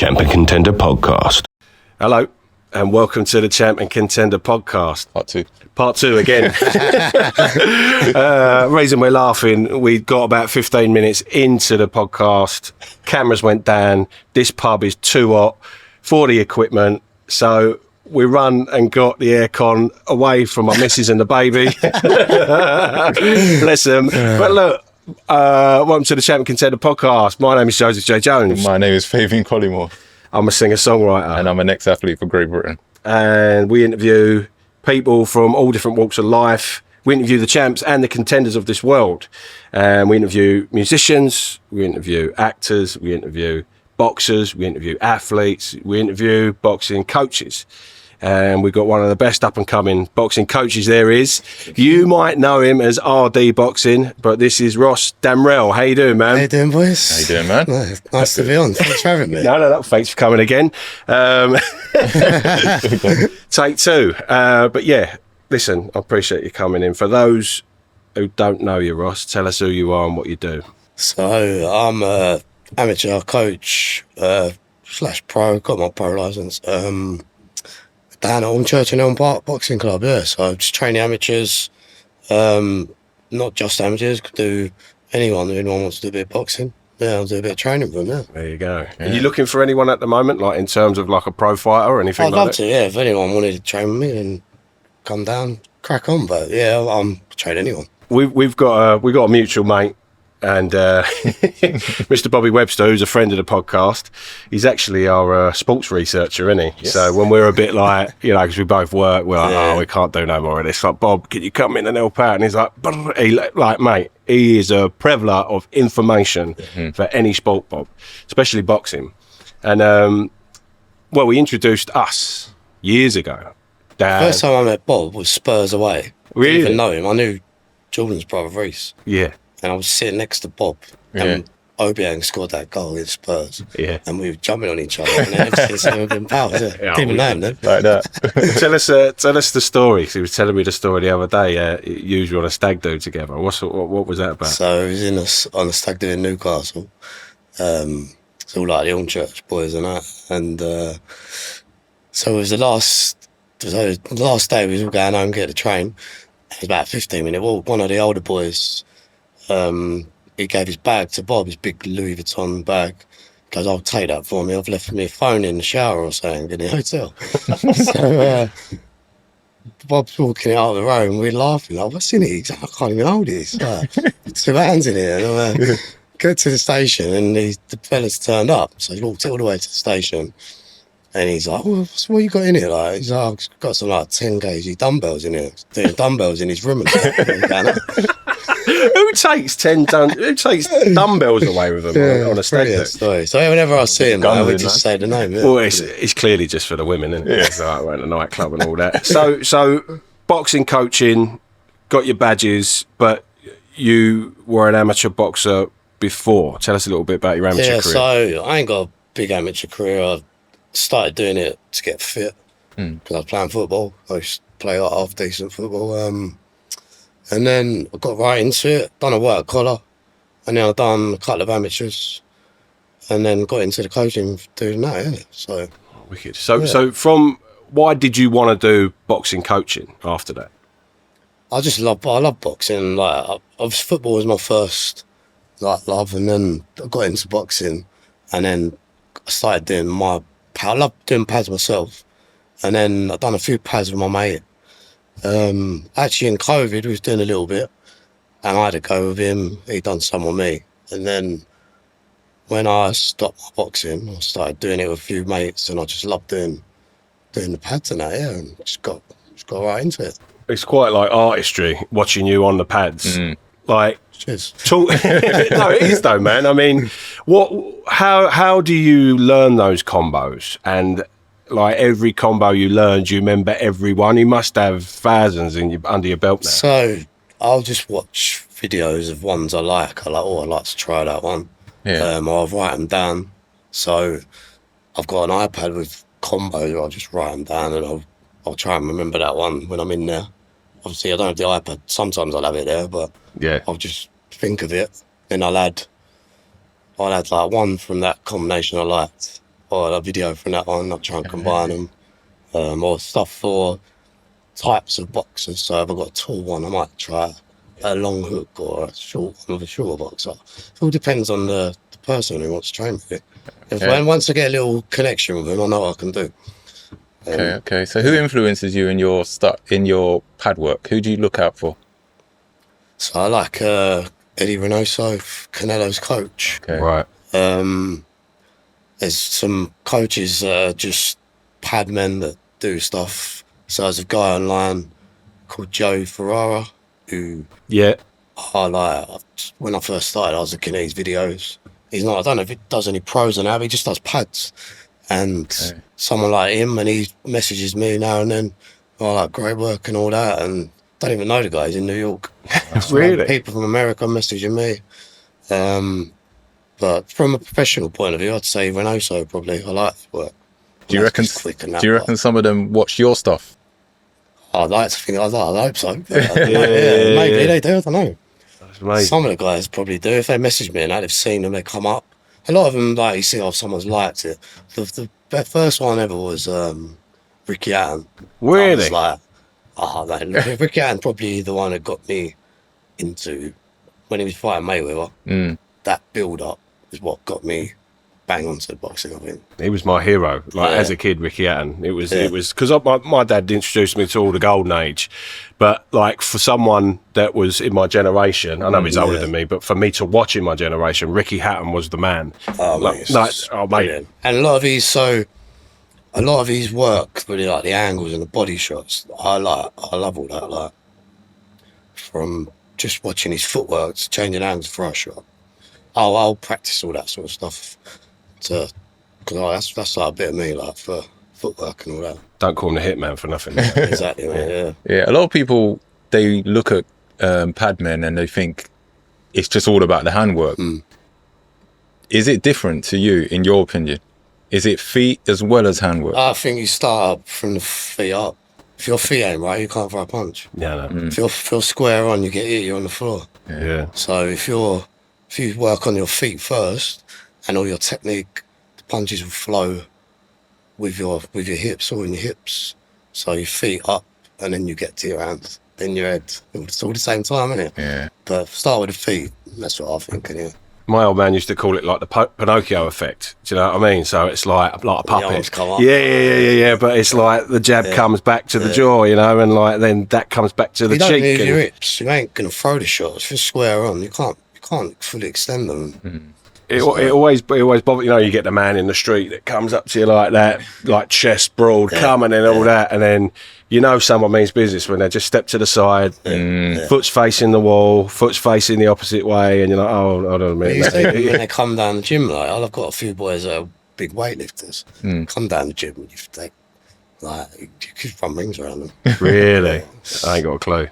Champion Contender Podcast. Hello, and welcome to the Champion Contender Podcast. Part two again. Reason we're laughing, we got about 15 minutes into the podcast. Cameras went down. This pub is too hot for the equipment. So we run and got the aircon away from my missus and the baby. Bless them. But look, welcome to the Champion Contender Podcast. My name is Joseph J. Jones. My name is Fabian Collymore. I'm a singer-songwriter. And I'm an ex-athlete for Great Britain. And we interview people from all different walks of life. We interview the champs and the contenders of this world. And we interview musicians, we interview actors, we interview boxers, we interview athletes, we interview boxing coaches. And we've got one of the best up-and-coming boxing coaches there is. You might know him as RD Boxing, but this is Ross Damrell. How you doing, man? How you doing, boys? How you doing, man? Nice to be on. Thanks for having me. No, thanks for coming again. Take two. But yeah, listen, I appreciate you coming in. For those who don't know you, Ross, tell us who you are and what you do. So, I'm an amateur coach / pro, got my pro licence. Down at Church and Elm Park Boxing Club, yeah. So just train the amateurs, not just amateurs, could do anyone who wants to do a bit of boxing. Yeah, I'll do a bit of training for them, yeah. There you go. Yeah. Are you looking for anyone at the moment, like in terms of like a pro fighter or anything I'd love to, yeah. If anyone wanted to train with me, then come down, crack on. But yeah, I'm train anyone. We've got a mutual mate. And Mr. Bobby Webster, who's a friend of the podcast, he's actually our sports researcher, isn't he? Yes. So when we're a bit like, because we both work, we're like, oh, we can't do no more of this. Like, Bob, can you come in and help out? And he's like, mate, he is a prevalent of information for any sport, Bob, especially boxing. And, he introduced us years ago. Dad. First time I met Bob was Spurs away. Really? I didn't even know him. I knew Jordan's brother, Reece. Yeah. And I was sitting next to Bob, and Obiang scored that goal against Spurs. Yeah. And we were jumping on each other, and ever since we've been pals. Yeah. Didn't even know him then. Like that. Tell us the story. He was telling me the story the other day. You were on a stag do together. What was that about? So he was on a stag do in Newcastle. It's all like the Old Church boys and that. And so it was the last day we was all going home, get the train. It was about a 15-minute walk. One of the older boys, he gave his bag to Bob, his big Louis Vuitton bag. He goes, I'll take that for me. I've left my phone in the shower or something in the hotel. So Bob's walking out of the room, we're laughing. Like, what's in it? He's like, I can't even hold it. It's 2 hands in it. And go to the station, and the fella's turned up. So he walked all the way to the station. And he's like, what you got in it? Like, he's like, I've got some 10 kg dumbbells in here. Doing dumbbells in his room. Who takes dumbbells away with them on a stag do? So whenever I see him, I would just say the name. Yeah. Well, it's clearly just for the women, isn't it? Yeah. It's like we're at a nightclub and all that. So boxing coaching, got your badges, but you were an amateur boxer before. Tell us a little bit about your amateur career. Yeah, so I ain't got a big amateur career. I started doing it to get fit because I was playing football. I used to play half decent football. And then I got right into it, done a work collar, and then I've done a couple of amateurs, and then got into the coaching doing that, yeah. So, wicked. So why did you want to do boxing coaching after that? I love boxing. Like, football was my first love, and then I got into boxing, and then I started doing I love doing pads myself, and then I've done a few pads with my mate. Actually in COVID we was doing a little bit, and I had a go with him, he done some with me, and then when I stopped my boxing I started doing it with a few mates, and I just loved doing the pads and that, yeah, and just got right into it. It's quite like artistry watching you on the pads. Like, cheers. No, it is though, man. I mean, how do you learn those combos? And like every combo you learn, do you remember every one? You must have thousands under your belt now. So I'll just watch videos of ones I like. I'd like to try that one. Yeah. I'll write them down. So I've got an iPad with combos. I'll just write them down, and I'll try and remember that one when I'm in there. Obviously, I don't have the iPad. Sometimes I'll have it there, but I'll just think of it. Then I'll add like one from that combination I liked, or a video from that one. I'll try and combine them. Or stuff for types of boxers. So if I've got a tall one, I might try a long hook or a short one with a shorter boxer. It all depends on the person who wants to train with it. Once I get a little connection with them, I know what I can do. Okay. So who influences you in your pad work? Who do you look out for? So I like Eddie Reynoso, Canelo's coach. Okay. Right. There's some coaches just pad men that do stuff. So there's a guy online called Joe Ferrara who I like. When I first started, I was looking at his videos. I don't know if he does any pros or not, he just does pads. And someone like him, and he messages me now and then, like great work and all that, and don't even know the guy, he's in New York. Really? People from America messaging me. But from a professional point of view, I'd say Reynoso probably. I like his work. Do you reckon some of them watch your stuff? I'd like to think, I hope so. Maybe they do, I don't know. Some of the guys probably do. If they message me and they've seen them, they come up. A lot of them, like you see, someone's liked it. The first one ever was Ricky Hatton. Really? I was like, Ricky Hatton probably the one that got me into, when he was fighting Mayweather, that build-up is what got me bang onto boxing, I think. He was my hero. As a kid, Ricky Hatton. It was because my dad introduced me to all the golden age. But like for someone that was in my generation, I know he's older than me, but for me to watch in my generation, Ricky Hatton was the man. Mate. And a lot of his work, really, like the angles and the body shots, I love all that. Like from just watching his footwork, changing angles for a shot. I'll practice all that sort of stuff. Because that's like a bit of me, like for footwork and all that. Don't call him the hitman for nothing. Exactly, mate, Yeah, a lot of people, they look at pad men and they think it's just all about the handwork. Is it different to you, in your opinion? Is it feet as well as handwork? I think you start up from the feet up. If your feet ain't right, you can't throw a punch. Yeah, no. If you're square on, you get hit, you're on the floor. Yeah. So if you work on your feet first and all your technique, the punches will flow with your hips, all in your hips. So your feet up and then you get to your hands, then your head. It's all the same time, isn't it? Yeah. But start with the feet. That's what I think, anyway. My old man used to call it like the Pinocchio effect. Do you know what I mean? So it's like a puppet. The arms come up. Yeah. But it's like the jab comes back to the jaw, and like then that comes back to the cheek. You don't move your hips. You ain't gonna throw the shots. If you're square on, you can't fully extend them. It always bothers, you get the man in the street that comes up to you like that, like chest broad, coming and all that, and then someone means business when they just step to the side, foot's facing the wall, foot's facing the opposite way, and you're like, oh, hold on a minute. When they come down the gym, like I've got a few boys that are big weightlifters, come down the gym, and you could run rings around them. Really? I ain't got a clue.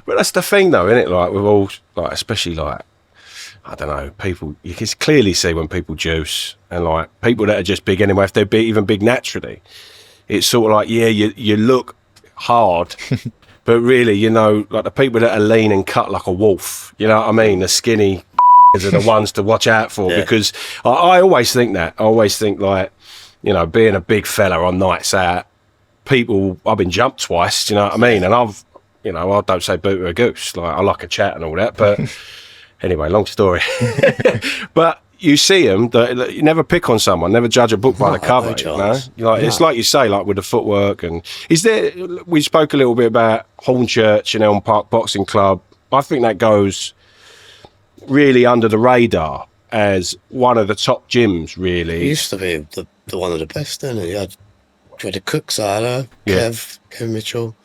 But that's the thing though, isn't it? Like with all, like especially like, I don't know, people, you can clearly see when people juice, and like people that are just big anyway, if they're even big naturally, it's sort of like, you look hard, but really, like the people that are lean and cut like a wolf, you know what I mean? The skinny are the ones to watch out for, because I always think that. I always think like, being a big fella on nights out, I've been jumped twice, do you know what I mean? And I don't say boot or a goose, like I like a chat and all that, but anyway, long story. But you see them, you never pick on someone, never judge a book by the cover, It's like you say, like with the footwork. And we spoke a little bit about Hornchurch and Elm Park Boxing Club. I think that goes really under the radar as one of the top gyms, really. It used to be the one of the best, didn't it? You had the Cooks out there, Kevin Mitchell,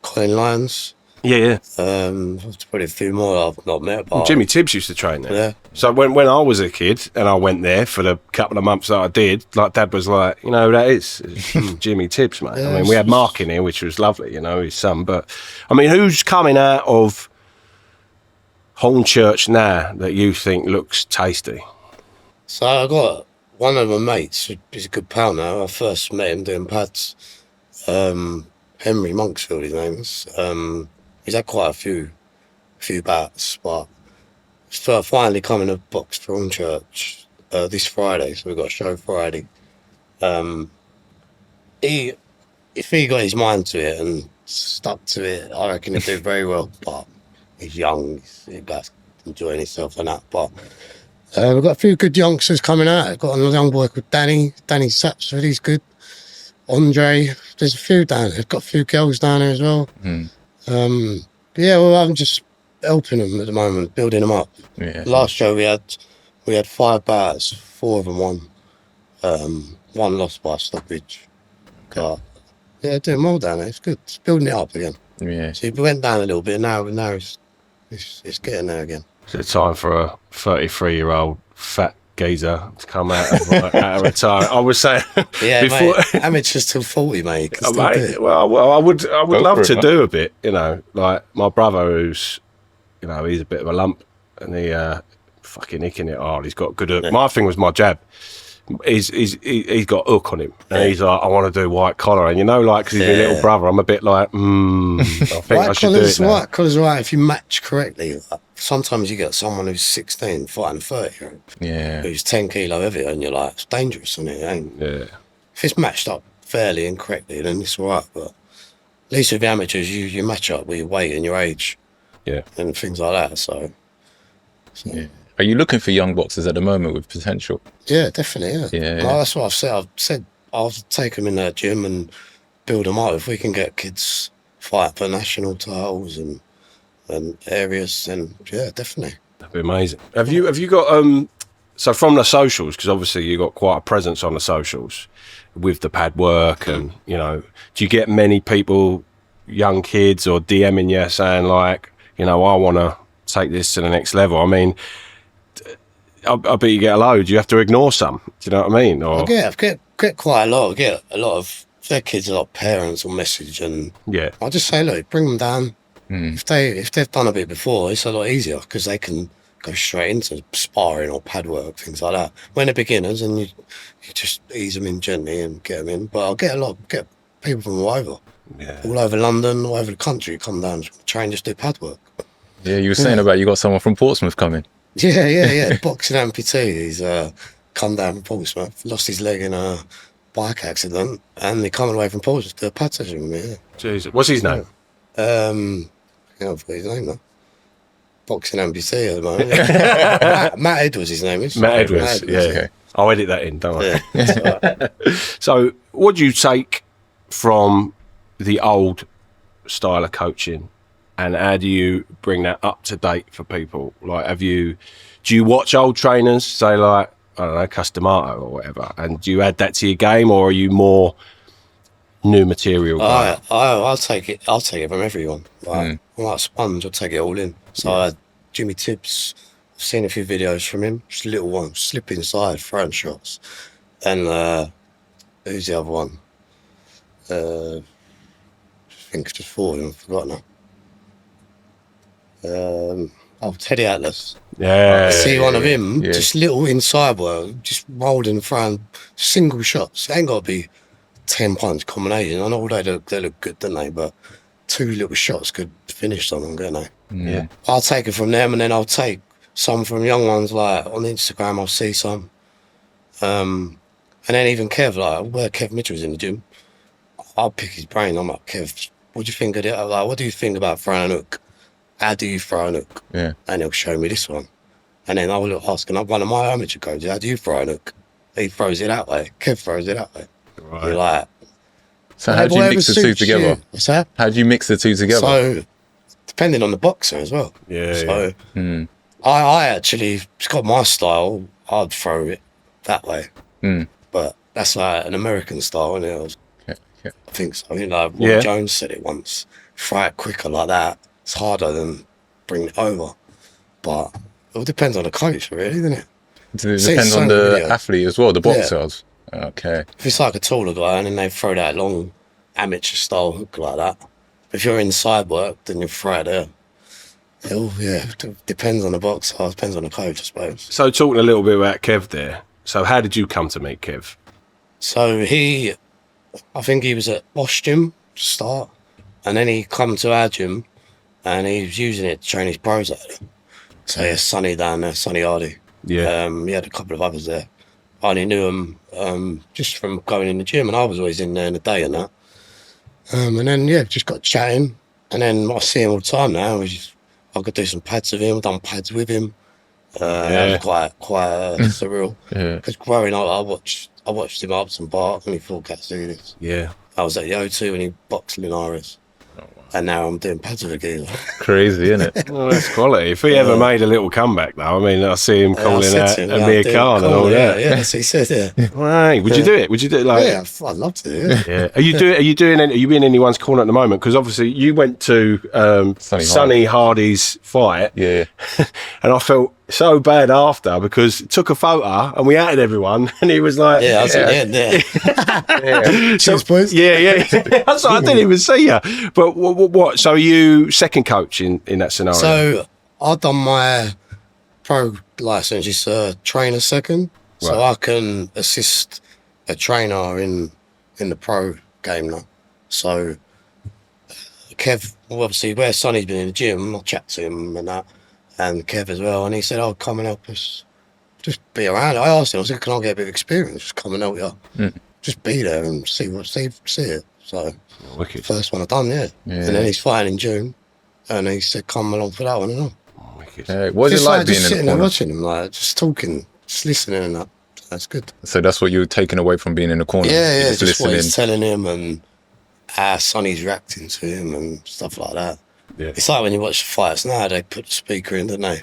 Colin Lyons. Yeah. There's probably a few more I've not met. But Jimmy Tibbs used to train there. Yeah. So when I was a kid and I went there for the couple of months that I did, like Dad was like, who that is? It's Jimmy Tibbs, mate. I mean, we had Mark in here, which was lovely, his son. But I mean, who's coming out of Hornchurch now that you think looks tasty? So I got one of my mates, he's a good pal now. I first met him doing pads. Henry Monksfield, his name is. He's had quite a few bats, but finally coming to box for Hornchurch. this Friday, so we've got a show Friday. If he got his mind to it and stuck to it, I reckon he'd do very well. But he's young, he's enjoying himself and that. But we've got a few good youngsters coming out. We've got a young boy called Danny Sapsford, he's good. Andre, there's a few down there. We've got a few girls down there as well. Well, I'm just helping them at the moment, building them up. Last show we had 5 bouts, 4 of them won. 1 lost by stoppage. But doing well down there. It's good. It's building it up again. Yeah. So we went down a little bit. Now it's getting there again. It's time for a 33-year-old fat geezer to come out of retirement. I was saying, before, mate, amateurs till 40, mate. You can still do it. Well, I would love to do a bit. Like my brother, who's, he's a bit of a lump, and he fucking nicking it hard. He's got good hook. Yeah. My thing was my jab. He's got hook on him, and he's like, I want to do white collar, and because he's my little brother, I'm a bit like, I think I should do it now. White collar's right if you match correctly. Sometimes you get someone who's 16 fighting 30, who's 10 kilo heavier, and you're like, it's dangerous, isn't it? If it's matched up fairly and correctly, then it's all right. But at least with the amateurs, you match up with your weight and your age, and things like that. So. Are you looking for young boxers at the moment with potential? Yeah, definitely. Yeah. Well, that's what I've said. I've said I'll take them in the gym and build them up. If we can get kids fight for national titles and areas, then definitely. That'd be amazing. Have you got so from the socials, because obviously you got quite a presence on the socials with the pad work, and do you get many people, young kids, or DMing you saying like, I want to take this to the next level? I mean, I bet you get a load. You have to ignore some. Do you know what I mean? Or I get quite a lot. I get a lot of their kids, a lot of parents will message, and I just say, look, bring them down. If they've done a bit before, it's a lot easier because they can go straight into sparring or pad work, things like that. When they're beginners, and you just ease them in gently and get them in. But I'll get people from all over London, all over the country, come down, train, just do pad work. Yeah, you were saying about you got someone from Portsmouth coming. Yeah. Boxing amputee. He's come down from Portsmouth, lost his leg in a bike accident, and they're coming away from Portsmouth to do a pad session with me. Jesus, what's his name? I forgot his name now. Boxing amputee at the moment. Matt Edwards, his name is. Matt Edwards. Yeah. I'll edit that in, don't I? Yeah. So, what do you take from the old style of coaching, and how do you bring that up to date for people? Like, do you watch old trainers, say like, I don't know, Customato or whatever, and do you add that to your game, or are you more new material guy? I'll take it from everyone. Like, I'm like a sponge, I'll take it all in. So Jimmy Tibbs, I've seen a few videos from him, just little ones, slip inside, throwing shots. And who's the other one? I think it's just 4 of them, I've forgotten now. Teddy Atlas. Yeah. See one of him, just little inside work, just rolling, throwing single shots. It ain't got to be 10 punch combination. I know they look good, don't they? But 2 little shots could finish someone, couldn't they? Yeah. I'll take it from them, and then I'll take some from young ones. Like on Instagram, I'll see some. And then even Kev, like where Kev Mitchell's in the gym, I'll pick his brain. I'm like, Kev, what do you think of it? Like, what do you think about throwing a hook? How do you throw a hook? Yeah. And he'll show me this one. And then I'll ask one of my amateur coaches, how do you throw a hook? He throws it that way. Kev throws it that way. Right. You're like, so how do you mix the two together? What's that? How do you mix the two together? So, depending on the boxer as well. Yeah. So, I actually, it's got my style, I'd throw it that way. But that's like an American style, isn't it? I think so. Roy Jones said it once. Fry it quicker like that. It's harder than bring it over. But it all depends on the coach, really, doesn't it? It depends on the athlete as well, the boxers. Yeah. Okay. If it's like a taller guy and then they throw that long amateur style hook like that, if you're inside work, then you throw it there. It depends on the boxer, depends on the coach, I suppose. So talking a little bit about Kev there, so how did you come to meet Kev? So I think he was at Bosch Gym to start, and then he come to our gym and he was using it to train his pros out there. So Sonny down there, Sonny Hardy. Yeah. We had a couple of others there. I only knew them just from going in the gym, and I was always in there in the day and that. And then, just got chatting. And then I see him all the time now. I could do some pads with him, I've done pads with him. That was quite surreal. Because growing up, I watched him up some bark, and he thought, "Cats do this." Yeah. I was at the O2 when he boxed Linares. And now I'm doing pads with a geezer. Crazy, isn't it? Well, that's quality. If he ever made a little comeback, though, I mean, I see him calling out Amir Khan and all that. Yeah, that's what he said. Yeah. Right. Would you do it? Would you do it like? Yeah, I'd love to. Yeah. Are you in anyone's corner at the moment? Because obviously you went to Sonny Hardy's fight. Yeah. And I felt so bad after because it took a photo and we outed everyone and he was like, I was at the end there. Cheers, boys. Yeah. That's like, I didn't even see you. But what? So are you second coach in that scenario? So I've done my pro license, it's trainer second. Right. So I can assist a trainer in the pro game now. So Kev, obviously where Sonny's been in the gym, I'll chat to him and that. And Kev as well, and he said, "Oh, come and help us. Just be around." I asked him, I said, "Can I get a bit of experience? Just come and help you. Just be there and see it." So, wicked. First one I've done, yeah. And then he's fighting in June, and he said, "Come along for that one." And all. Wicked. What's it like being just in sitting the there corner? watching him, like just talking, just listening, and that. That's good. So that's what you're taking away from being in the corner? Yeah, You're just what listening. he's telling him and how Sonny's reacting to him and stuff like that. Yeah. It's like when you watch the fights now, they put the speaker in, don't they?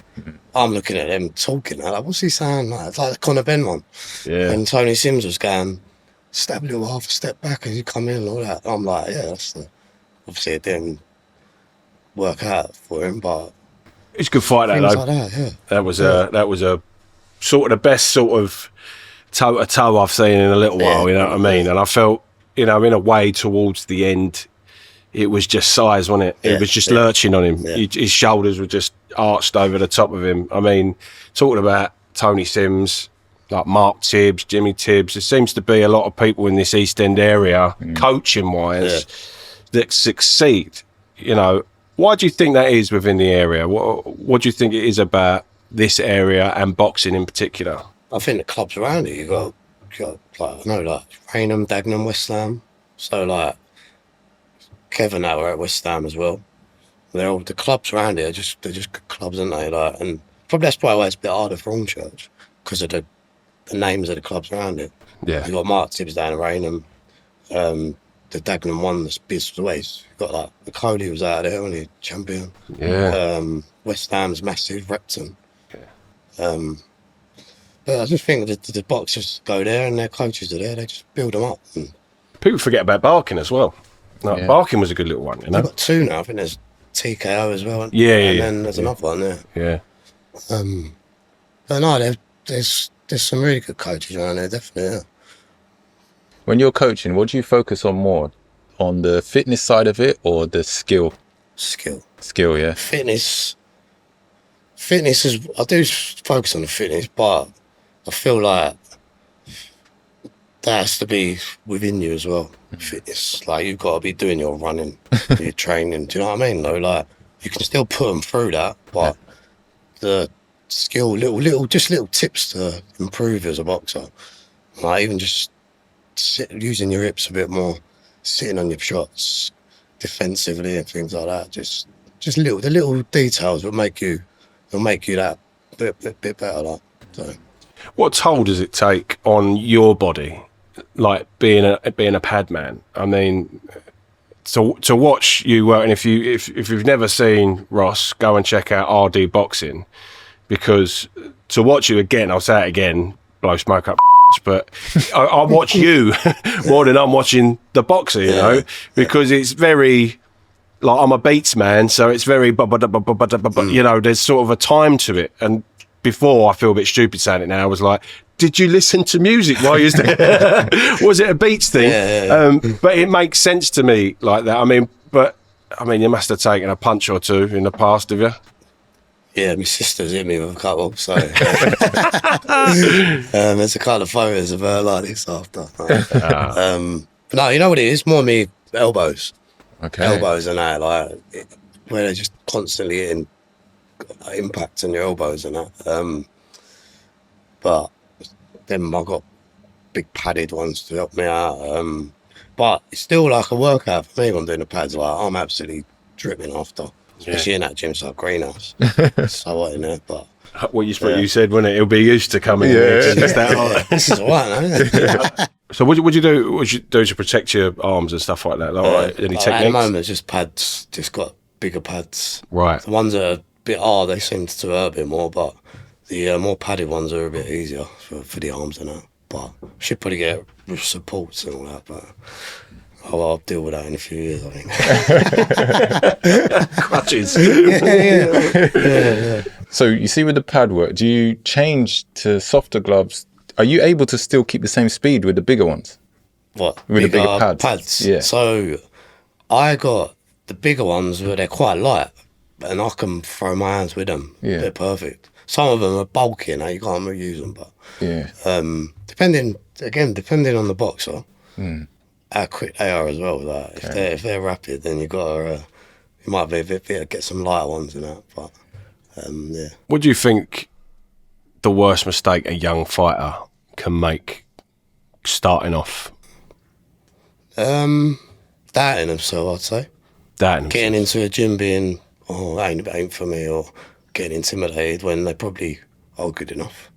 I'm looking at them talking, I'm like, what's he saying? Like, it's like the Conor Ben one. Yeah. And Tony Sims was going, step a little half a step back as you come in and all that. I'm like, obviously it didn't work out for him, but It's a good fight, that things though. like that, yeah. That was a sort of the best sort of toe-to-toe I've seen in a little while, you know what I mean? And I felt, in a way towards the end, it was just size, wasn't it? It was just lurching on him. Yeah. His shoulders were just arched over the top of him. I mean, talking about Tony Sims, like Mark Tibbs, Jimmy Tibbs, there seems to be a lot of people in this East End area, coaching-wise, that succeed. Why do you think that is within the area? What do you think it is about this area and boxing in particular? I think the clubs around it, you got like Raynham, Dagenham, West Ham. So like Kevin now are at West Ham as well. The clubs around it they're just good clubs, aren't they? Like, and probably that's probably why it's a bit harder for Hornchurch because of the names of the clubs around it. Yeah. You got Mark Tibbs down at Raynham. The Dagenham one, the Biz Ways. You got like the Coley was out there, wasn't he? Champion. Yeah. West Ham's massive, Repton. But I just think that the boxers go there and their coaches are there. They just build them up. And People forget about Barking as well. Like, Barking was a good little one, They've got two now. I think there's TKO as well. Yeah, and then there's another one there. Yeah. But no, there's some really good coaches around there, definitely. Yeah. When you're coaching, what do you focus on more? On the fitness side of it or the skill? Skill, yeah. Fitness is. I do focus on the fitness, but I feel like that has to be within you as well. Fitness, like you've got to be doing your running, your training. Do you know what I mean? Though, like you can still put them through that, but the skill, little tips to improve as a boxer. Like even just using your hips a bit more, sitting on your shots defensively and things like that. Just the little details will make you that bit better. Like so. What toll does it take on your body, like being a pad man? I mean, to watch you work, and if you've never seen Ross, go and check out RD Boxing, because to watch you again, I'll say it again, blow smoke up, but I watch you more than I'm watching the boxer, you know, because it's very. Like I'm a beats man, so it's very, you know, there's sort of a time to it. And before, I feel a bit stupid saying it now, I was like, did you listen to music while you was there? Was it a beats thing? Yeah. But it makes sense to me like that. I mean, you must have taken a punch or two in the past, have you? Yeah, my sister's hit me with a couple, so there's a couple of photos of her like this after. But no, you know what it is? More me elbows. Okay. Elbows and that, like where they're just constantly hitting impact on your elbows and that. but then I got big padded ones to help me out. But it's still like a workout for me when I'm doing the pads. Like, I'm absolutely dripping after, especially in that gym, it's like greenhouse. So what in there, but. What you said, wasn't it? He'll be used to coming in. It's that hard. This is right, So what would you do? What you do to protect your arms and stuff like that? Like, any techniques? At the moment, it's just pads. Just got bigger pads. Right. The ones that are a bit hard, they seem to hurt a bit more, but the more padded ones are a bit easier for the arms and that. But should probably get supports and all that. But I'll deal with that in a few years, I think. Crutches. Yeah. So you see with the pad work, do you change to softer gloves? Are you able to still keep the same speed with the bigger ones? What? With the bigger pads? Yeah. So I got the bigger ones, but they're quite light, and I can throw my hands with them. Yeah. They're perfect. Some of them are bulky now, you can't really use them, but depending on the boxer, how quick they are as well. Like, if they're rapid, then you might be a bit get some lighter ones in that. But yeah. What do you think the worst mistake a young fighter can make starting off? Doubting themselves, I'd say. Getting into a gym being, ain't for me, or getting intimidated when they probably are good enough.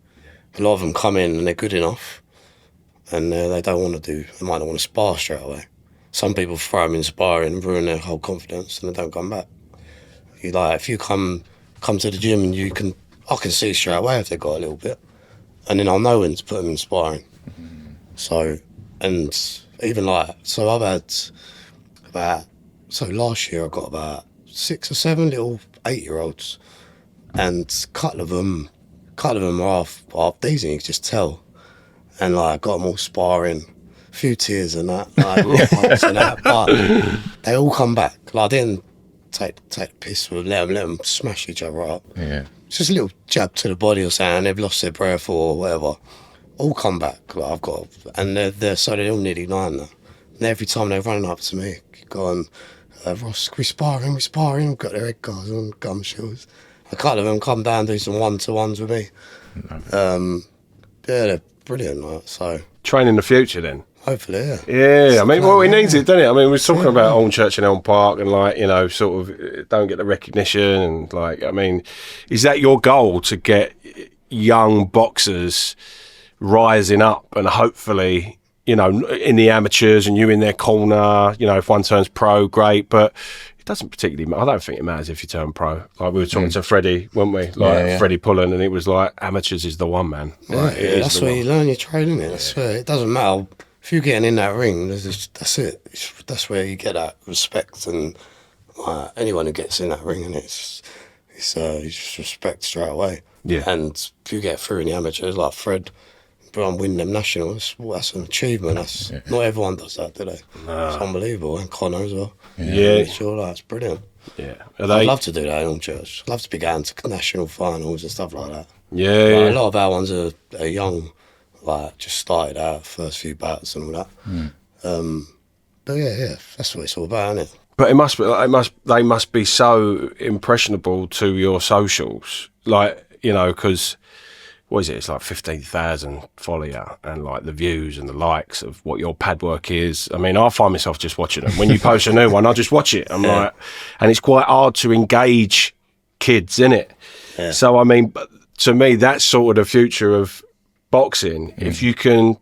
A lot of them come in and they're good enough, and they don't want to they might not want to spar straight away. Some people throw them in sparring and ruin their whole confidence, and they don't come back. If you come to the gym and I can see straight away if they've got a little bit, and then I'll know when to put them in sparring. So, and even so I've had last year I got about 6 or 7 little 8-year-olds, and a couple of them are half decent, you can just tell. And I got them all sparring, a few tears and that, but they all come back. I didn't take the piss with let them smash each other up. Yeah. It's just a little jab to the body or something, they've lost their breath or whateve. All come back. I've got, and they're all nearly 9 now. And every time they're running up to me, going, Ross, we're sparring, I've got their head guards on, gum shields. A couple of them come down, do some 1-to-1s with me. They're brilliant, so. Train in the future then? Hopefully, yeah. Yeah, I mean, it needs it, doesn't it? I mean, we're talking about Elm Church and Elm Park and sort of don't get the recognition and I mean, is that your goal, to get young boxers rising up and hopefully, in the amateurs and you in their corner, if one turns pro, great, but it doesn't particularly matter. I don't think it matters if you turn pro. Like we were talking to Freddie, weren't we? Freddie Pullen, and it was like, amateurs is the one, man. That's where you learn your trade, isn't it? That's where it doesn't matter. If you're getting in that ring, that's it. That's where you get that respect, and anyone who gets in that ring, and it's just respect straight away. Yeah. And if you get through in the amateurs, like Fred, I'm winning them nationals. Well, that's an achievement. Not everyone does that, do they? No. It's unbelievable. And Connor as well. Yeah. Sure, that's brilliant. Yeah. I'd love to do that in church. I'd love to be going to national finals and stuff like that. Yeah. A lot of our ones are young, just started out, first few bats and all that. But yeah, that's what it's all about, isn't it? But they must be so impressionable to your socials, because what is it? It's like 15,000 follow you, and the views and the likes of what your pad work is. I mean, I find myself just watching them. When you post a new one, I just watch it. I'm and it's quite hard to engage kids in it. Yeah. So I mean, to me, that's sort of the future of boxing. If you can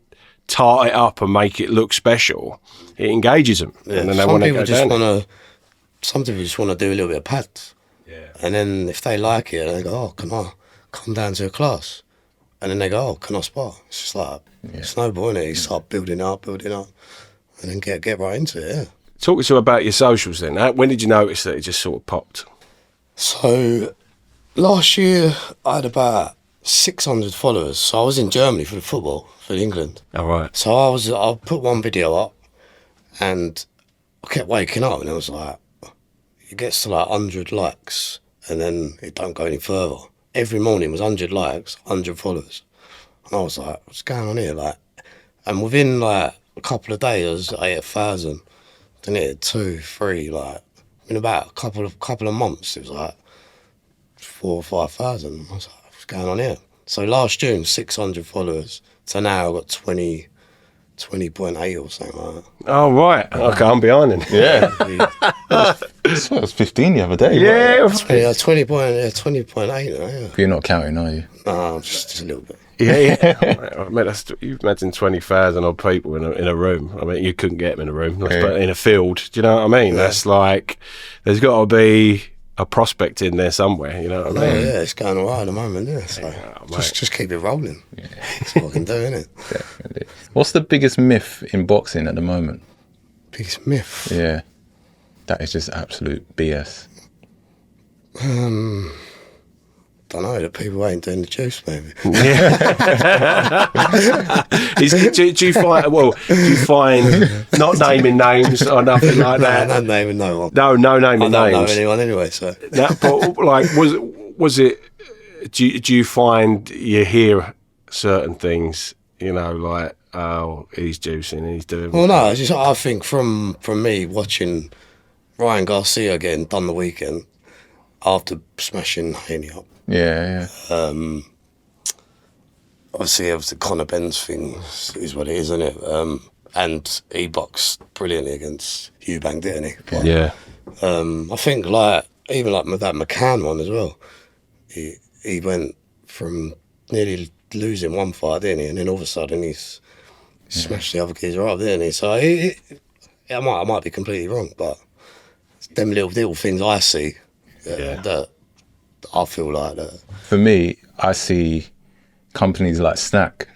tart it up and make it look special, it engages them. Yeah. And then they want to go down. Some people just want to do a little bit of pads. Yeah. And then if they like it, they go, can I come down to a class? And then they go, can I spar? It's just like snowball, innit? You start building up, and then get right into it, yeah. Talk to us about your socials then. When did you notice that it just sort of popped? So, last year, I had about 600 followers. So I was in Germany for the football, for England. All right. So I put one video up, and I kept waking up, and it was like, it gets to 100 likes, and then it don't go any further. Every morning was 100 likes, 100 followers. And I was like, what's going on here? And within a couple of days, it was 8,000. Then it had 2, 3, in about a couple of months, it was 4,000 or 5,000. I was like, what's going on here? So last June, 600 followers. So now I've got 20.8 or something like that. Oh, right. Okay, I'm behind him. Yeah. I was 15 the other day. Yeah. 20.8 now, yeah. You're not counting, are you? No, just a little bit. Yeah. I mean, you imagine 20,000 odd people in a room. I mean, you couldn't get them in a room. But in a field, do you know what I mean? Yeah. That's like, there's got to be a prospect in there somewhere, you know what I mean? Yeah, it's going all right at the moment, yeah. So just keep it rolling. Yeah. That's what I can do, innit? Definitely. What's the biggest myth in boxing at the moment? Biggest myth? Yeah. That is just absolute BS. Don't know, the people ain't doing the juice, maybe. Do you find not naming names or nothing like that? No, not naming no one. No naming names. I don't know anyone anyway, so. But like, was it? Do you find you hear certain things? You know, like, oh, he's juicing, he's doing. Well, no, it's just, I think from me watching Ryan Garcia getting done the weekend after smashing Haney up. Yeah. Obviously, it was the Conor Benz thing, is what it is, isn't it? And he boxed brilliantly against Eubank, didn't he? But, yeah. I think even like that McCann one as well. He went from nearly losing one fight, didn't he? And then all of a sudden he's smashed the other geezer up, didn't he? So I might be completely wrong, but it's them little things I see that I feel like that. For me, I see companies like Snack,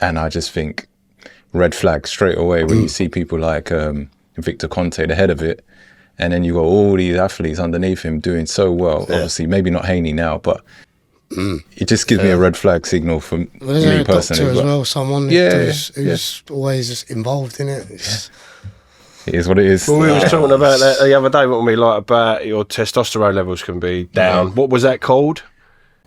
and I just think red flag straight away when you see people like Victor Conte, the head of it, and then you got all these athletes underneath him doing so well. Yeah. Obviously, maybe not Haney now, but it just gives me a red flag signal for me personally. Doctor as well, someone who's always involved in it. It is what it is. Well, we were talking about that the other day, weren't we? Like about your testosterone levels can be down. Yeah. What was that called?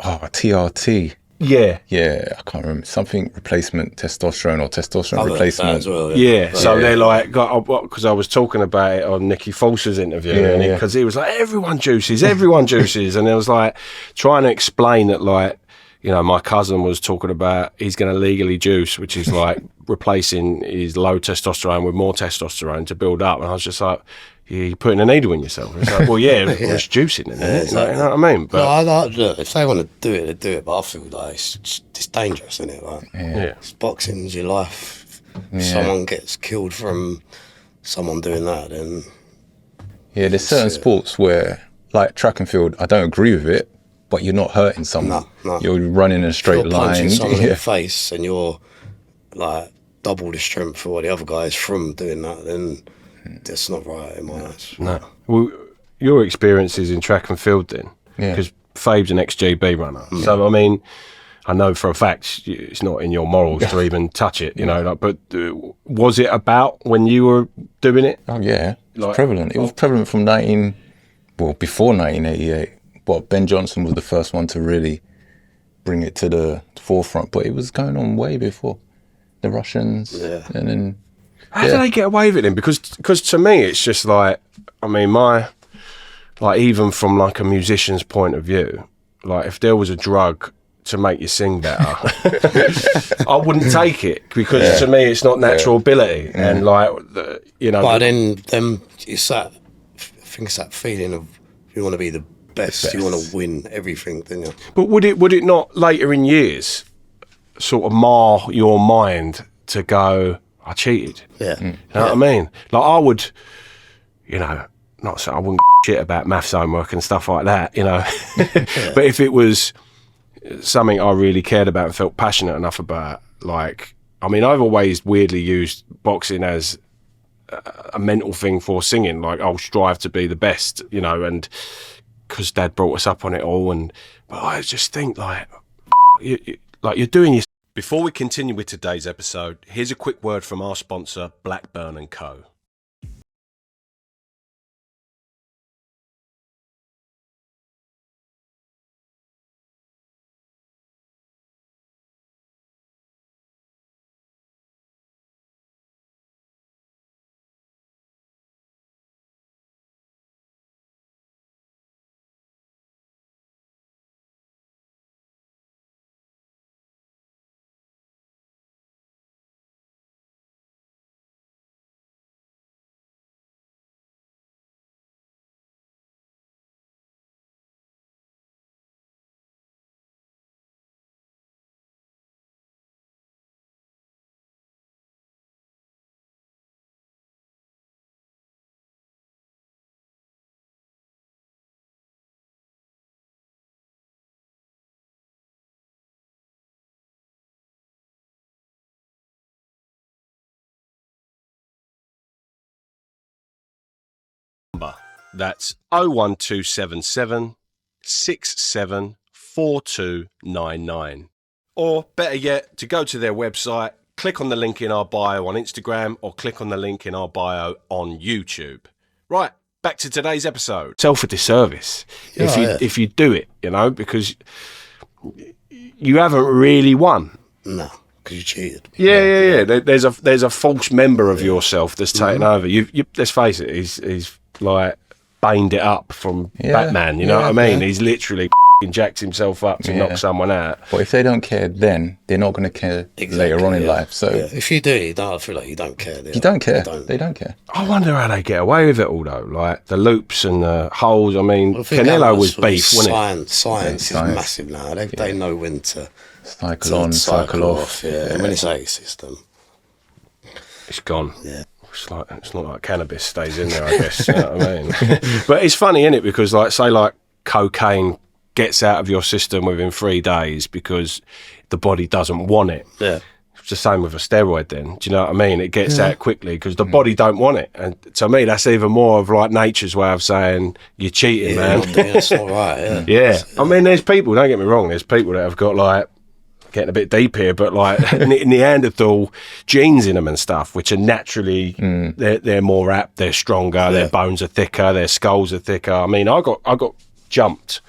Oh, TRT. Yeah, I can't remember, something replacement testosterone or testosterone replacement as well. Yeah. So they're like, because I was talking about it on Nicky Foster's interview, because he was like, everyone juices, and it was like trying to explain that, like, you know, my cousin was talking about he's going to legally juice, which is like replacing his low testosterone with more testosterone to build up, and I was just like, you're putting a needle in yourself. It's like, well, it's juicing in it. Exactly. You know what I mean? But look, if they want to do it, they do it. But I feel like it's dangerous, isn't it? Like, it's boxing's your life. If someone gets killed from someone doing that, then there's certain sports where, like track and field, I don't agree with it, but you're not hurting someone. No. You're running in a straight line. Punching someone in the face, and you're like double the strength for what the other guy is from doing that, then that's not right in my eyes. No. Well, your experiences in track and field then, because Fabe's an ex-GB runner. Yeah. So, I mean, I know for a fact it's not in your morals to even touch it, you know, like, but was it about when you were doing it? Oh, yeah. It's prevalent. It was prevalent from before 1988. But Ben Johnson was the first one to really bring it to the forefront, but it was going on way before the Russians. Yeah. And then how do they get away with it then? Because to me, it's just like, I mean, even from like a musician's point of view, like if there was a drug to make you sing better, I wouldn't take it, because to me, it's not natural ability. And like, you know. But then it's that, I think it's that feeling of you want to be the best. You want to win everything, don't you? But would it not later in years sort of mar your mind to go, I cheated? Yeah. You know what I mean? Like I would, you know, not so I wouldn't shit about maths homework and stuff like that, you know. But if it was something I really cared about and felt passionate enough about, like, I mean, I've always weirdly used boxing as a mental thing for singing. Like, I'll strive to be the best, you know, and because Dad brought us up on it all, but I just think like you're doing your. Before we continue with today's episode, here's a quick word from our sponsor, Blackburn & Co. That's 01277 674299. Or better yet, to go to their website, click on the link in our bio on Instagram or click on the link in our bio on YouTube. Right, back to today's episode. Self a disservice if you do it, because you haven't really won. No, because you cheated. Yeah. There's a false member of yourself that's taken over. You let's face it, he's like baned it up from Batman. You know what I mean? He's literally jacks himself up to knock someone out. But if they don't care then, they're not going to care later on in life. So if you do, I feel like you don't care. You don't care. They don't care. I wonder how they get away with it all though. Like the loops and the holes. I mean, Canelo was beef, wasn't it? Science is massive now. They know when to cycle on, cycle off. And when it's out of your system, it's gone. Yeah. It's not like cannabis stays in there, I guess. You know what I mean? But it's funny, isn't it? Because like cocaine gets out of your system within 3 days because the body doesn't want it. Yeah. It's the same with a steroid then. Do you know what I mean? It gets out quickly because the body don't want it. And to me, that's even more of like nature's way of saying you're cheating, man. That's not right, Yeah. I mean, there's people, don't get me wrong, there's people that have got like, getting a bit deep here, but like Neanderthal genes in them and stuff, which are naturally, they're more apt, they're stronger, their bones are thicker, their skulls are thicker. I mean, I got jumped.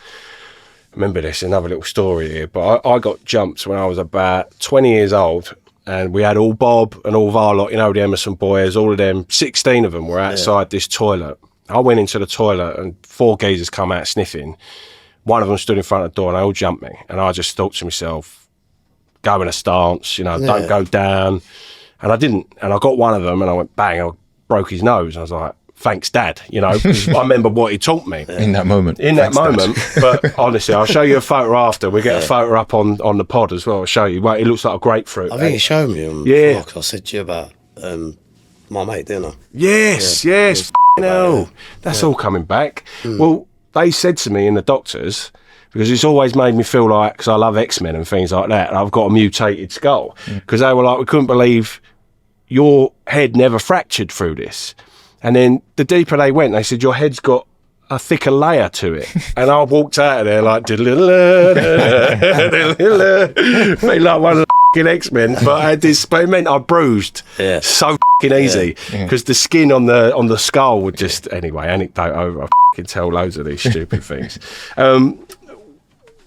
Remember this, another little story here, but I got jumped when I was about 20 years old, and we had all Bob and all Varlot, the Emerson boys, all of them, 16 of them were outside this toilet. I went into the toilet and 4 geezers come out sniffing. One of them stood in front of the door and they all jumped me, and I just thought to myself, go in a stance, don't go down. And I didn't, and I got one of them and I went bang, I broke his nose. I was like, thanks, Dad, because I remember what he taught me. In that moment. But honestly, I'll show you a photo after. We get a photo up on the pod as well. I'll show you. Well, it looks like a grapefruit. I think you showed me him. I said to you about my mate, didn't I? Yes. No, that's all coming back. Well, they said to me in the doctors, because it's always made me feel like, because I love X-Men and things like that, and I've got a mutated skull. Because they were like, we couldn't believe your head never fractured through this. And then the deeper they went, they said, your head's got a thicker layer to it. And I walked out of there like, feel like one of the X-Men. But I had this, but it meant I bruised so easy. Because the skin on the skull would just, anyway, anecdote over. I tell loads of these stupid things.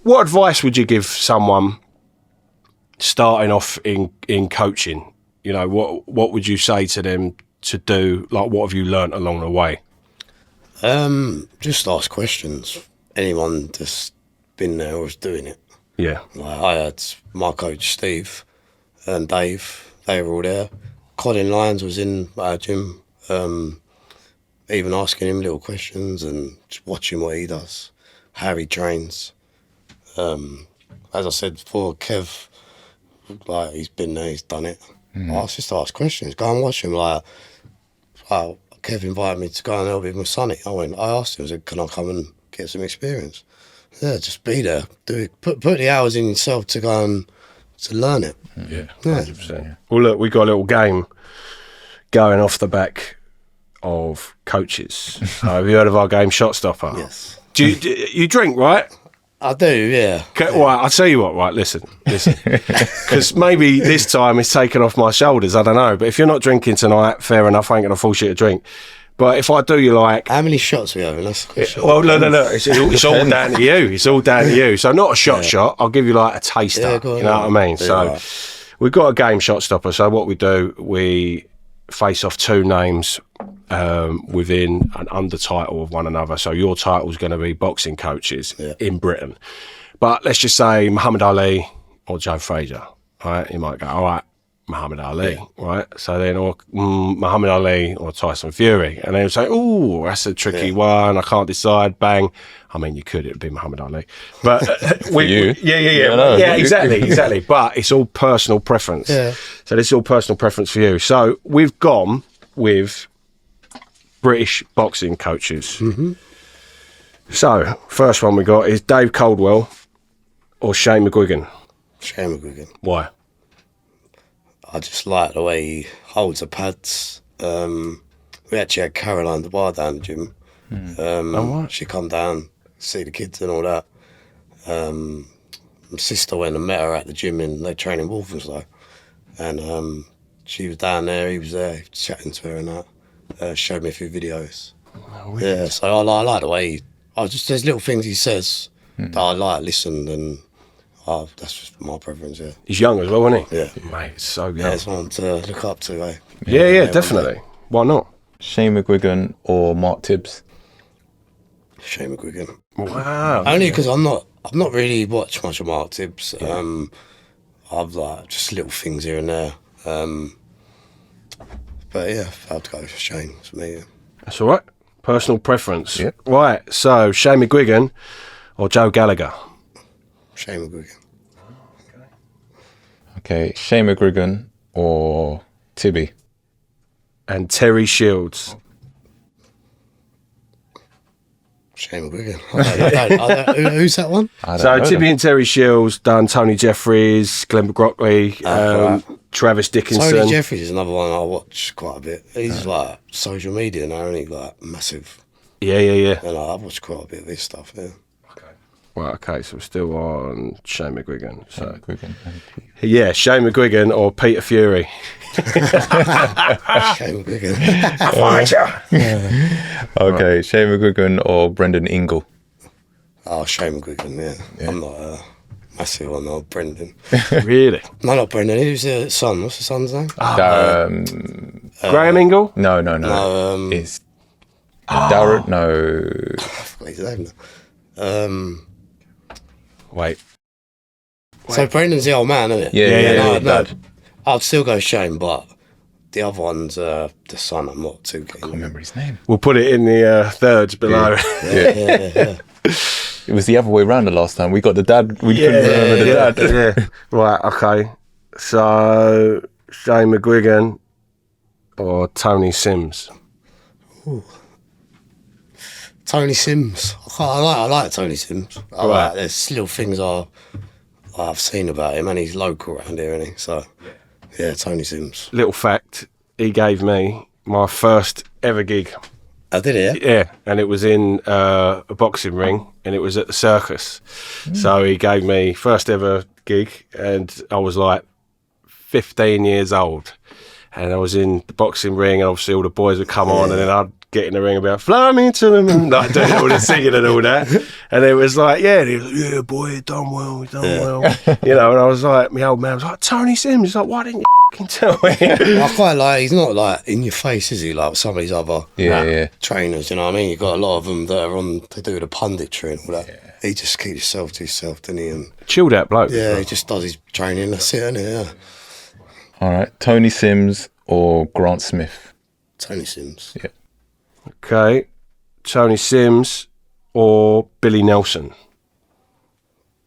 What advice would you give someone starting off in coaching? What would you say to them to do? Like, what have you learnt along the way? Just ask questions. Anyone that's been there or is doing it. Yeah. Like I had my coach Steve and Dave. They were all there. Colin Lyons was in our gym. Even asking him little questions and just watching what he does, how he trains. As I said before, Kev, like he's been there, he's done it. I just ask questions, go and watch him. Like, Kev invited me to go and help him with Sonny. I asked him, I said, can I come and get some experience? Yeah, just be there, do it. Put the hours in yourself to go and to learn it. Yeah, 100%. Well, look, we got a little game going off the back of coaches. Have you heard of our game, Shot Stopper? Yes. Do you drink, right? I do, yeah. Well, I'll tell you what, right, listen. Because maybe this time it's taken off my shoulders, I don't know. But if you're not drinking tonight, fair enough, I ain't going to force you to drink. But if I do, you like... How many shots are we having? That's the question. Well, no. It's all down to you. It's all down to you. So not a shot. I'll give you like a taster. Yeah, you know what I mean? So we've got a game, Shot Stopper. So what we do, we face off 2 names within an under title of one another. So your title's going to be boxing coaches in Britain. But let's just say Muhammad Ali or Joe Frazier, right? You might go, all right, Muhammad Ali, right? So then, or Muhammad Ali or Tyson Fury. And then you say, oh, that's a tricky one. I can't decide. Bang. I mean, you could, it would be Muhammad Ali. But yeah, exactly. But it's all personal preference. Yeah. So this is all personal preference for you. So we've gone with British boxing coaches. Mm-hmm. So first one we got is Dave Coldwell or Shane McGuigan. Shane McGuigan. Why? I just like the way he holds the pads. We actually had Caroline the bar down the gym. She come down, see the kids and all that. My sister went and met her at the gym in their training Walthamstow, and she was down there. He was there chatting to her and that. Showed me a few videos. Oh, yeah, so I like the way there's little things he says that I like, listen, and that's just my preference. Yeah, he's young as well, isn't he? Yeah, mate, it's so young. Yeah, it's one to look up to. Eh? Yeah, definitely. Why not? Shane McGuigan or Mark Tibbs? Shane McGuigan. Wow. Only because I've not really watched much of Mark Tibbs. I've like just little things here and there. But yeah, I'd go for Shane. It's me. Yeah. That's all right. Personal preference. Yep. Right. So Shane McGuigan or Joe Gallagher? Shane McGuigan. Okay, Shane McGuigan or Tibby? And Terry Shields. Shane McGuigan. I don't, who's that one? So Tibby and Terry Shields done Tony Jeffries, Glenn McGrockley, Travis Dickinson. Tony Jeffries is another one I watch quite a bit. He's like social media now, isn't he? Like massive. Yeah. And I've watched quite a bit of his stuff. Yeah. Well, okay, so we're still on Shane McGuigan. So, McGuigan. yeah, Shane McGuigan or Peter Fury. Shane McGuigan. Okay, Shane McGuigan or Brendan Ingle? Oh, Shane McGuigan, yeah. I'm not massive on old Brendan. Really? No, not Brendan. Who's the son? What's the son's name? Graham Ingle? No. It's Darren. No. I forgot his name now. Wait. So Brendan's the old man, isn't it? Yeah. No, I'd still go Shane, but the other one's the son. I'm not too keen. I can't remember his name. We'll put it in the thirds below. Yeah. It was the other way around the last time. We got the dad. We couldn't remember the dad. Yeah. Right, okay. So, Shane McGuigan or Tony Sims? Ooh. Tony Sims. I like Tony Sims. There's little things I've seen about him, and he's local around here, isn't he? So, yeah, Tony Sims. Little fact, he gave me my first ever gig. I did it, yeah? Yeah, and it was in a boxing ring, and it was at the circus. So he gave me first ever gig, and I was like 15 years old. And I was in the boxing ring, and obviously all the boys would come on, and then I'd get in the ring about, fly me to the moon, like doing all the singing and all that. And it was like, and he was like, yeah, boy, you done well. You know, and I was like, my old man was like, Tony Sims. He's like, why didn't you fucking tell me? I quite like, he's not like in your face, is he? Like some of these other trainers, you know what I mean? You've got a lot of them that are they do the punditry and all that. Yeah. He just keeps himself to himself, doesn't he? And chilled out bloke. Yeah, he just does his training, that's it, isn't he? Yeah. All right, Tony Sims or Grant Smith? Tony Sims. Yeah. Okay, Tony Sims or Billy Nelson?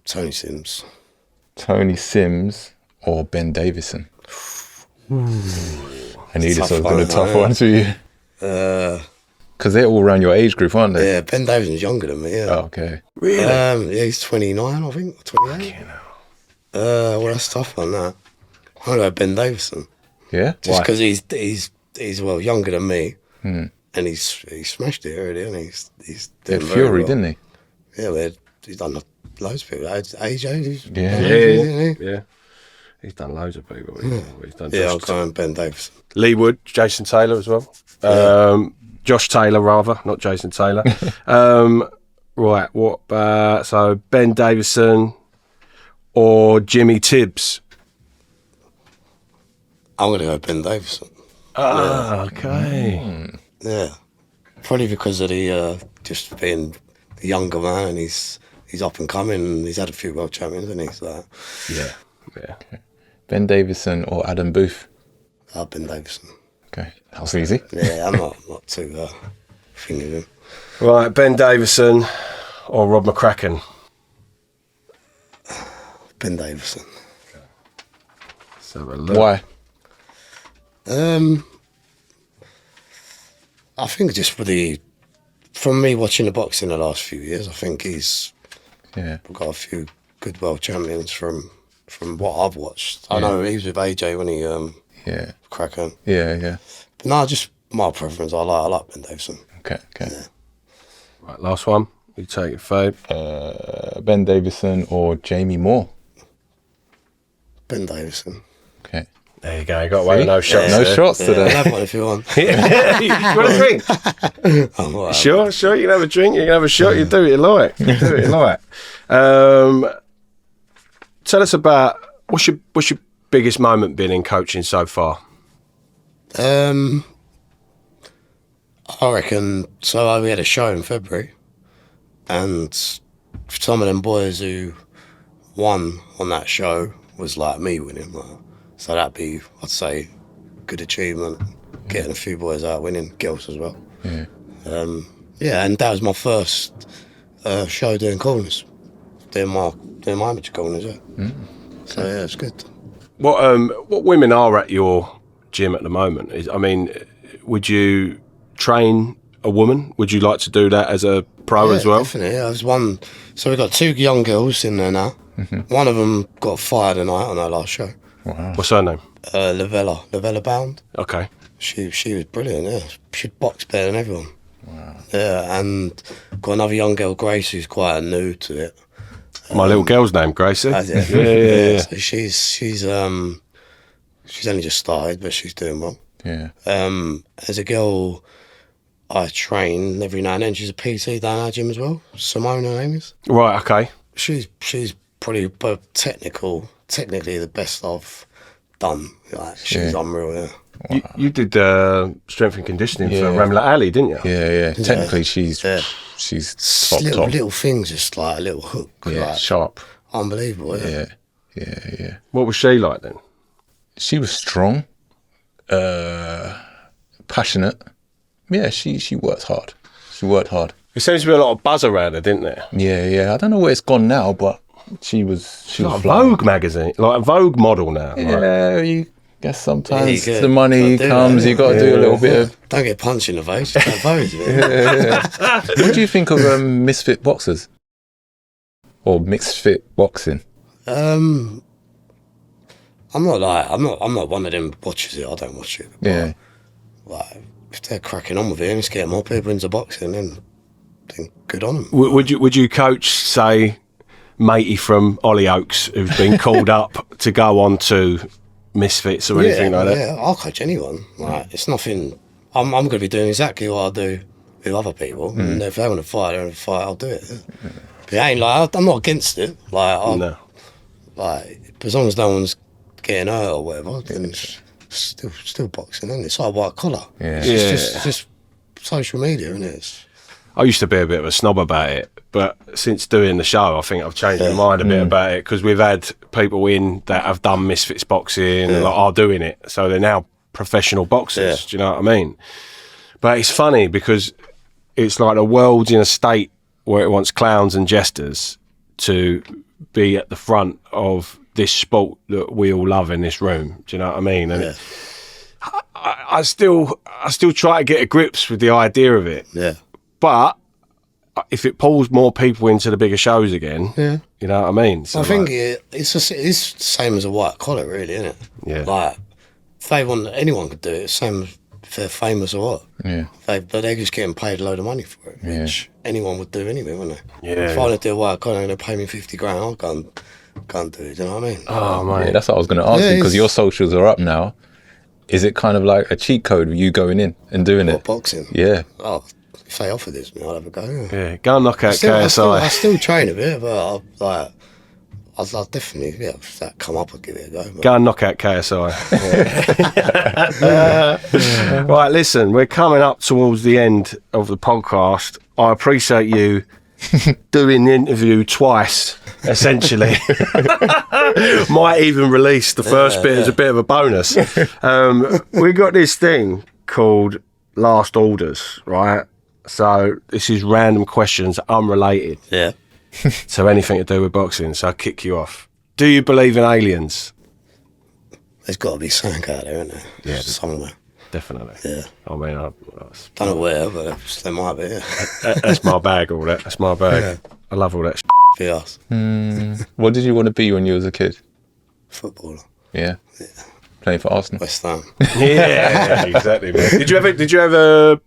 Tony Sims. Tony Sims or Ben Davison? I knew this was going to be a tough one for you. Because they're all around your age group, aren't they? Yeah, Ben Davison's younger than me, yeah. Oh, okay. Really? Yeah, he's 29, I think, or 28. Well, that's tough on that. I know Ben Davison. Yeah? Just because he's well younger than me, and he's smashed it already, and he's doing very Fury, well. didn't he? Yeah, he's done loads of people. AJ, Yeah. He's done loads of people. He's done I'll go on Ben Davison. Lee Wood, Jason Taylor as well. Josh Taylor, rather, not Jason Taylor. Right, what? So Ben Davison or Jimmy Tibbs? I'm going to go Ben Davison. Okay. Yeah, probably because of the just being the younger man, and he's up and coming, and he's had a few world champions, hasn't he? So, yeah. Okay. Ben Davison or Adam Booth? Ben Davison. Okay, that was easy. Yeah, I'm not too thinking of him. Right, Ben Davison or Rob McCracken? Ben Davison. Let's have a look. Why? I think just from me watching the boxing the last few years, I think he's got a few good world champions from what I've watched. I know he was with AJ when he Kraken. Yeah. But no, just my preference. I like Ben Davison. Okay. Yeah. Right, last one. You take it, Fabe. Ben Davison or Jamie Moore? Ben Davison. Okay. There you go. You got away with no shots. No there. shots today. I'll have one if you want. You want a drink? I'm all right. Sure. You can have a drink. You can have a shot. You do it you like. Tell us about what's your biggest moment been in coaching so far? I reckon. So we had a show in February, and some of them boys who won on that show was like me winning. So that'd be, I'd say, good achievement. Getting a few boys out winning, girls as well. Yeah. And that was my first show doing corners, doing my amateur corners. Yeah. So yeah, it's good. What women are at your gym at the moment? Would you train a woman? Would you like to do that as a pro as well? Definitely. Yeah, there's one. So we've got 2 young girls in there now. One of them got fired tonight on our last show. Wow. What's her name? Lavella Bound. Okay. She was brilliant. Yeah, she'd box better than everyone. Wow. Yeah, and got another young girl, Grace, who's quite new to it. My little girl's name, Gracie. Yeah. So she's only just started, but she's doing well. Yeah. There's a girl I train every now and then. She's a PT down our gym as well. Simone, her name is. Right. Okay. She's probably technically the best I've done. Like, she's unreal. Yeah. Wow. You did strength and conditioning for Yeah. Ramla Ali, didn't you? Yeah. Technically, she's top. Little things, just like a little hook. Yeah, like, sharp. unbelievable. Yeah. Yeah. What was she like then? She was strong, passionate. Yeah, she worked hard. There seems to be a lot of buzz around her, didn't there? Yeah. I don't know where it's gone now, but she was Like a flying. Vogue magazine, like a Vogue model now. Yeah, you guess sometimes Yeah, you the money comes, you got to do a little bit of... Don't get punched in the face. Just don't vote, yeah. What do you think of Misfit boxers? Or mixed fit boxing? I'm not one of them watches it. I don't watch it. But, Yeah. like, if they're cracking on with it and it's getting more people into boxing, then good on them. Would you coach, say, matey from Hollyoaks who's been called up to go on to Misfits or anything like that? Yeah, I'll coach anyone. Like, it's nothing. I'm going to be doing exactly what I do with other people, and if they want to fight, I'll do it. But it ain't like I'm not against it. Like, No. like as long as no one's getting hurt or whatever, then it's still boxing, isn't it? It's like white collar. Yeah. It's just social media, isn't it? I used to be a bit of a snob about it, but since doing the show, I think I've changed my mind a bit about it, because we've had people in that have done Misfits boxing and are doing it, so they're now professional boxers. Do you know what I mean? But it's funny because it's like the world's in a state where it wants clowns and jesters to be at the front of this sport that we all love in this room. Do you know what I mean? And I still try to get a grips with the idea of it. Yeah. But if it pulls more people into the bigger shows again, you know what I mean? So I think it's the same as a white collar, really, isn't it? Yeah. Like, if they want, anyone could do it. Same if they're famous or what. Yeah. But they're just getting paid a load of money for it, which anyone would do anyway, wouldn't they? Yeah. If I wanted to do a white collar and they pay me 50 grand, I'll go and do it. Do you know what I mean? Oh, mate. Yeah, that's what I was going to ask you, because your socials are up now. Is it kind of like a cheat code with you going in and doing it? Boxing? Yeah. Oh, if they offer this, I'll have a go. Yeah, go and knock out I KSI. still train a bit, but I'll definitely, if that come up, I'll give it a go. But. Go and knock out KSI. Right, listen, we're coming up towards the end of the podcast. I appreciate you doing the interview twice, essentially. Might even release the first bit as a bit of a bonus. We got this thing called Last Orders, right? So this is random questions, unrelated Yeah. to anything to do with boxing. So I'll kick you off. Do you believe in aliens? There's got to be something out there, isn't there? Yeah. Somewhere. Definitely. Yeah. I mean, Don't know where, but there might be, that's my bag, all that. That's my bag. I love all that for us. What did you want to be when you was a kid? Footballer. Yeah. Playing for Arsenal. West Ham. Yeah, exactly. Man. Did you ever,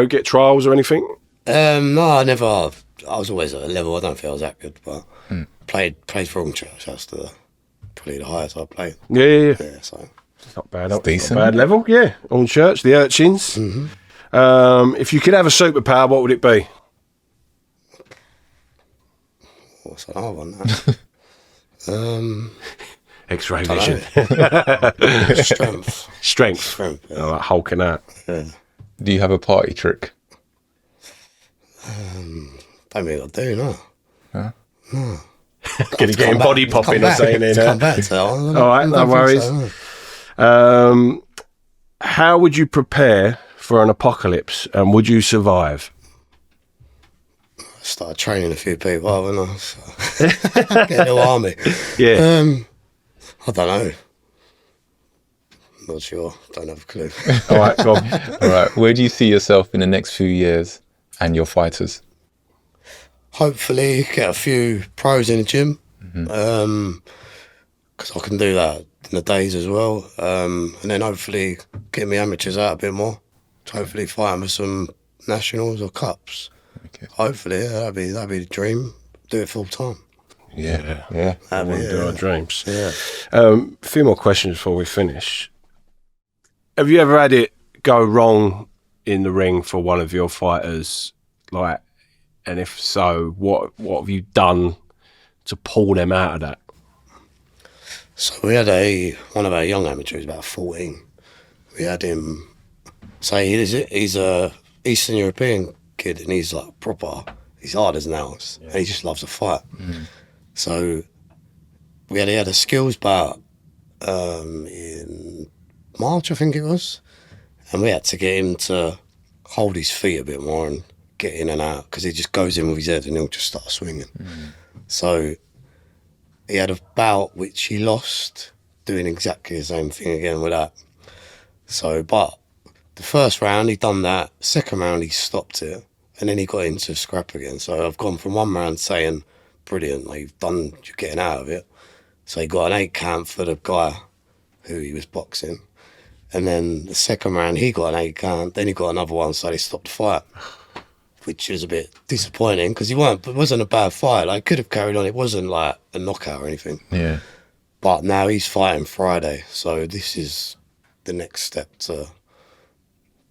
get trials or anything? No, I never. I was always at a level. I don't feel I was that good, but played for Wrong Church. That's probably the highest I played. Yeah. So It's not bad. It's decent. Not bad level. Yeah, on Church, the Urchins. If you could have a superpower, what would it be? What's an hard one? That? X-ray vision. Strength. Yeah. Like Hulk and that. Yeah. Do you have a party trick? Don't think I do, no. Huh? No. Can you get him body popping or something in Come back to that one. All right, no worries. So, no. How would you prepare for an apocalypse, and would you survive? Started training a few people, haven't I? So. Get a little army. Yeah. I don't know. Not sure. Don't have a clue. All right, go on. All right. Where do you see yourself in the next few years and your fighters? Hopefully get a few pros in the gym. Because I can do that in the days as well. And then hopefully get me amateurs out a bit more. Hopefully fighting for some nationals or cups. Okay. Hopefully, yeah, that'd be the dream. Do it full time. Yeah. That'd be, Do our dreams. Yeah. A few more questions before we finish. Have you ever had it go wrong in the ring for one of your fighters? Like, and if so, what have you done to pull them out of that? So we had one of our young amateurs, about 14. We had him say he's a Eastern European kid, and he's like proper. He's hard as nails, and he just loves to fight. So he had a skills bout in March, I think it was, and we had to get him to hold his feet a bit more and get in and out, because he just goes in with his head and he'll just start swinging. So he had a bout which he lost, doing exactly the same thing again with that. So, but the first round he done that, second round he stopped it, and then he got into scrap again. So I've gone from one round saying, brilliant, like, you're getting out of it. So he got an 8 count for the guy who he was boxing. And then the second round he got an 8 count, then he got another one, so they stopped the fight. Which was a bit disappointing, because it wasn't a bad fight. Like, could have carried on. It wasn't like a knockout or anything. Yeah. But now he's fighting Friday, so this is the next step to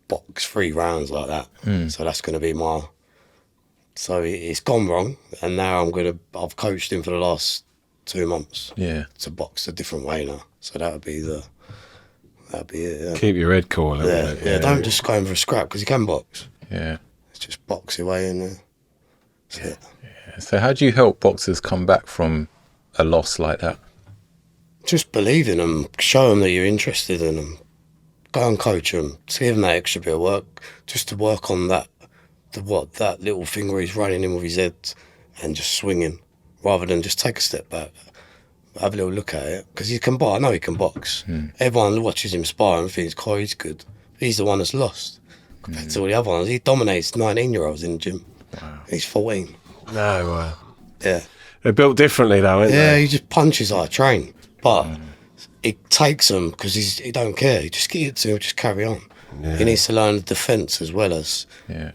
box 3 rounds like that. So that's going to be so it's gone wrong, and now I've coached him for the last 2 months. Yeah. To box a different way now. So that'd be it. Yeah. Keep your head cool. Yeah. Don't just go in for a scrap, because he can box. Yeah. Just box your way in there. That's it. Yeah. So how do you help boxers come back from a loss like that? Just believe in them. Show them that you're interested in them. Go and coach them. Give them that extra bit of work, just to work on that little thing where he's running in with his head and just swinging, rather than just take a step back, have a little look at it, because he can box. I know he can box. Everyone watches him spar and thinks, "Oh, he's good." He's the one that's lost. Compared to all the other ones, he dominates 19-year-olds in the gym. Wow. He's 14. No, Yeah. they're built differently though, aren't Yeah, they? he just punches like a train. But it takes him, because he don't care. He just gets it, he'll just carry on. Yeah. He needs to learn defence as well as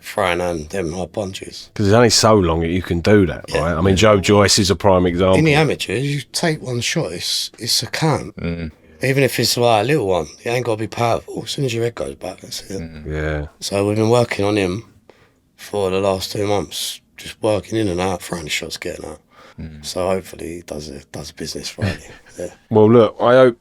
throwing and them hard punches. Because there's only so long that you can do that, right? I mean, Joe Joyce is a prime example. In the amateurs, you take one shot, it's a count. Even if it's like a little one, you ain't got to be powerful. As soon as your head goes back, that's it. Yeah. So we've been working on him for the last 2 months, just working in and out, throwing the shots, getting out. So hopefully he does a business Friday. Yeah. Well, look, I hope,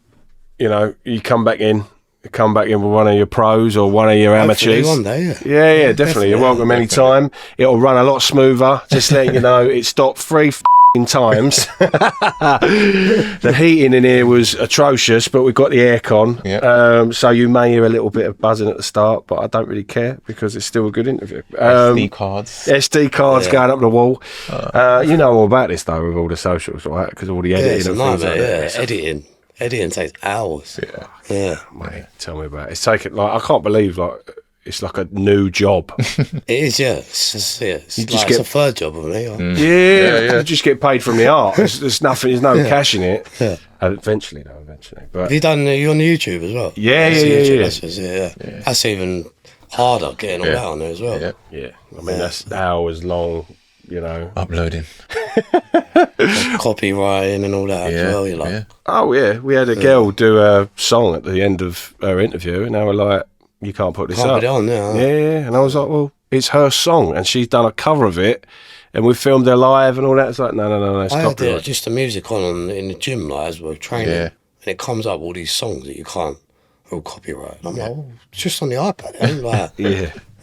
you come back in with one of your pros or one of your amateurs. Hopefully one day, yeah. Yeah, definitely. You're welcome anytime. It'll run a lot smoother. Just letting you know, it stopped 3 times. The heating in here was atrocious, but we've got the aircon. Yep. So you may hear a little bit of buzzing at the start, but I don't really care, because it's still a good interview. SD cards. SD cards going up the wall. You know all about this though, with all the socials, right? Because all the editing and things like that. Editing takes hours. Yeah. Mate, tell me about it. It's taken, like, I can't believe, like, it's like a new job. It is, yeah. It's a third job of me. Yeah. You just get paid from the art. There's nothing. There's no cash in it. Yeah. Eventually. But have you done? You on YouTube as well? Yeah. That's even. harder getting all that on there as well. Yeah. Yeah. I mean, that's hours long, you know. Uploading. Copywriting and all that as well. You're like, Yeah. Oh, yeah. We had a girl do a song at the end of her interview, and they were like, you can't put this can't up. put it on there. Yeah. And I was like, well, it's her song, and she's done a cover of it, and we filmed her live and all that. It's like, no, it's I had copyright. just the music on in the gym, like, as we're training, and it comes up all these songs that you can't all copyright. And I'm like, oh, it's just on the iPad. Then. Like,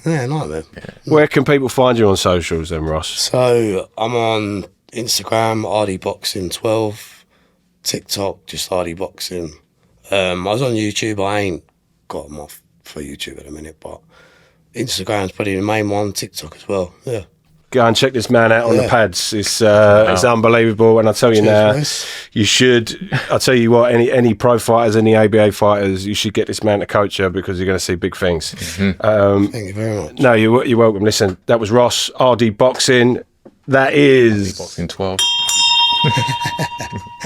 yeah, nightmare. Where can people find you on socials then, Ross? So I'm on Instagram, RDBoxing12, TikTok, just RDBoxing. I was on YouTube. I ain't got them off for YouTube at the minute, but Instagram's probably the main one. TikTok as well. Yeah. Go and check this man out on the pads. It's unbelievable, and I tell you you should. I tell you what, any pro fighters, any ABA fighters, you should get this man to coach you because you're going to see big things. Thank you very much. No, you're welcome. Listen, that was Ross, RD Boxing. That is Boxing 12.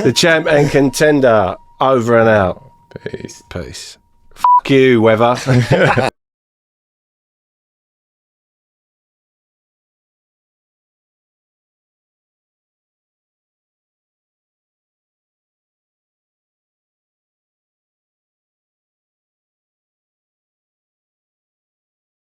the champ and contender. Over and out. Peace. Peace. F*** you, Weather.